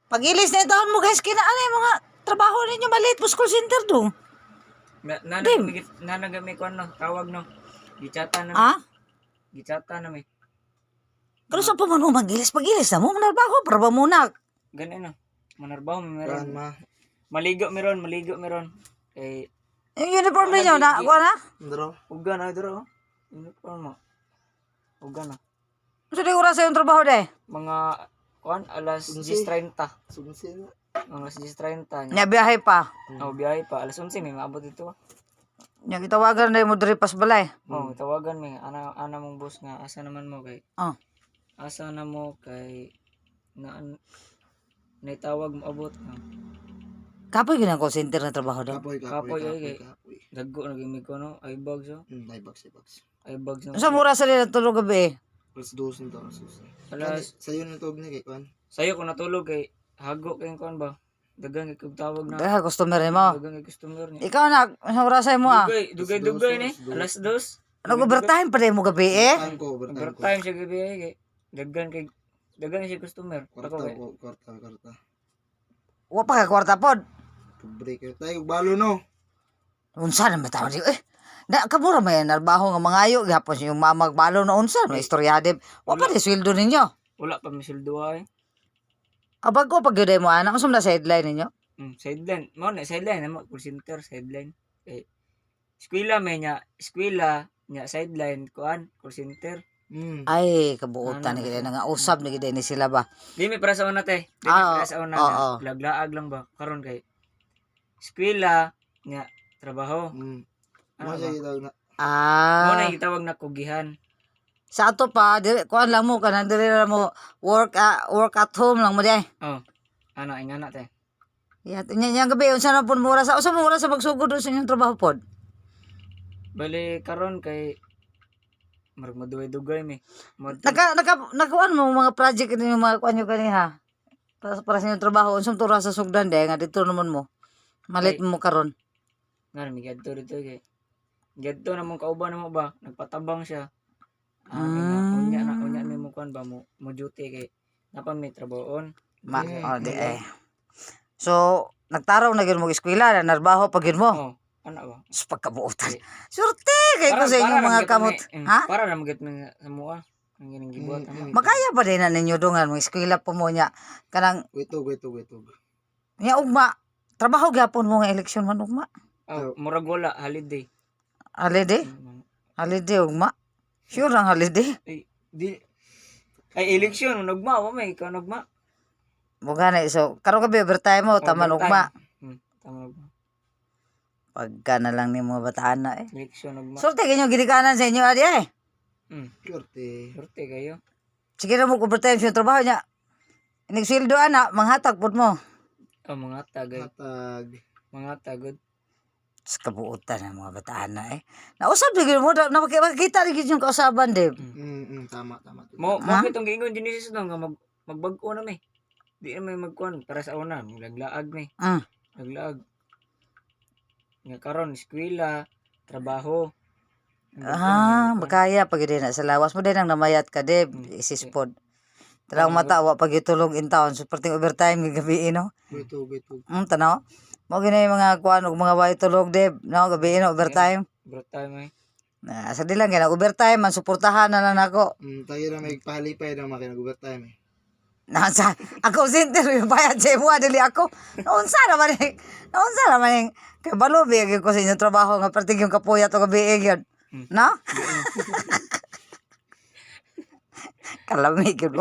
Pagilis na itaon mo guys, kinaan yung mga trabaho ninyo maliit po school center do. Nanagami ko ano, tawag no. Gichata na. Ha? Gichata na may. Pero sa pa man mo magilis, pagilis na mo, manarbaho, para ba muna? Ganun no. Manarbaho Kuan meron. ma. Maligo meron. Kay Yung uniform ninyo, na, kuha na? Ndro. uga na dro. Uniform mo. Uga na. So di oras sa yung trabaho de? Mga kuan alas Unsi. 10:30. Sumsin. Alas 10:30 nya. Nya biyahe pa. Oh, biyahe pa alas 11 may maabot dito. Nya gitawagan na mo diri pas balay. Oh, tawagan mi ana mong boss nga asa naman mo kay. Oh. Asa na mo kay na naitawag mo abot nga. Kapoy ginang call center na trabaho daw. Kapoy, ay. Daggo na gimig ko no, ay bags oh. Ay bags. Ay bags no. Sa mura sa nila tulog gabi. Alas 2 nito, alas 2. Alas Sayo na tog ni kay kuan. sayo ko natulog kay hago kay kuan ba. Dagang kay tawag na. Dahil customer ni mo. Dagang kay customer ni. Ikaw na, sa oras sa mo ah. Dugay ni. Alas 2. Nag-overtime pa rin mo gabi eh. Overtime ko. Overtime siya gabi kay dagang siya customer. Ako kay. Kwarta. Wa pa ka kwarta pod. Break tayo balo no. Unsa na mataw di eh. Na kamura may narbaho nga mangayo gihapon yung mamagbalo na unsa may istorya de. Wa pa di sweldo ninyo. Wala pa misuldo ay. Abag ko pag gyud mo ana usam na sideline ninyo. Sideline. Mo na sideline mo call center sideline. Eh eskwela nya sideline kuan call center. Ay kabuotan ni gid nga usab ni gid ni sila ba. Di may para sa una te. Di Ah, may para sa una. oo. Laglaag lang ba karon kay eskwela nya trabaho. Mo siya gitaw na. Mo Ah. na gitawag na kugihan. Sa ato pa dili kuan lang mo kanang dili ra mo work at home lang mo di. Oh. Ano ingana te. Ya nya gabi unsa na pud mura sa pagsugod sa inyong trabaho pod. Bali karon kay marag maduay-dugay mi. Nakakuan mo mga project ni mga kuan nyo kaniha. Para sa inyong trabaho unsang tura sa sugdan de nga dito naman mo. Malit mo karon. Nga mi gadto dito kay. Gadto na mong kauban mo ba nagpatabang siya. Unya ni mo kuan ba mo duty kay napa may trabahoon. Di eh. So, nagtaraw na gyud mo eskwela na narbaho pag yun mo. Oh, ana ba? Sa pagkabuotan. Surte kay ko sa inyong mga kamot. Ha? Para na magat mga sa mua. Ang gining gibuhat Makaya ba din na ninyo dungan mo eskwela po mo nya kanang Wetog. nya ugma. Trabaho gyapon mo nga eleksyon man ugma. Murag wala holiday. Holiday? Holiday ugma. Sure ang holiday. Ay eleksyon nagma wa may ikaw nagma. Mo gani so karon gabi overtime mo taman ugma. Tama ba? Pagka na lang nimo bataan na eh. Eleksyon nagma. Surte kinyo gidikanan sa inyo adi eh. Korte Kayo. Sige na mo overtime sa trabaho niya. Inig-sweldo ana manghatag pud mo. Oh, mga tagay. Hatag. Mga tagod. Sa kabuutan ng mga bataan na eh. Nausap na mo na makikita rin yung kausaban de. Tama. Mo kitong giingon Genesis no nga magbag-o na mi. Di na may magkuan para sa una, laglaag mi. Laglaag. Nga karon eskwela, trabaho. Makaya pag na sa lawas mo din ang namayat ka de, isispod. Talang matawa pag itulog in town, supporting overtime gabi no. Wetog. Tanaw. Mo gina yung mga kuan ug mga way tulog de, no gabi no overtime. Overtime ay. Sa dilang gina overtime man suportahan na lang nako. Tayo na may palipay na makinag-overtime eh. Nasa ako center yung bayad sa imo dili ako. Naunsa naman kay balubi gyud ko sa inyong trabaho nga pertig yung kapuya to gabi gyud. No? Kalami gyud.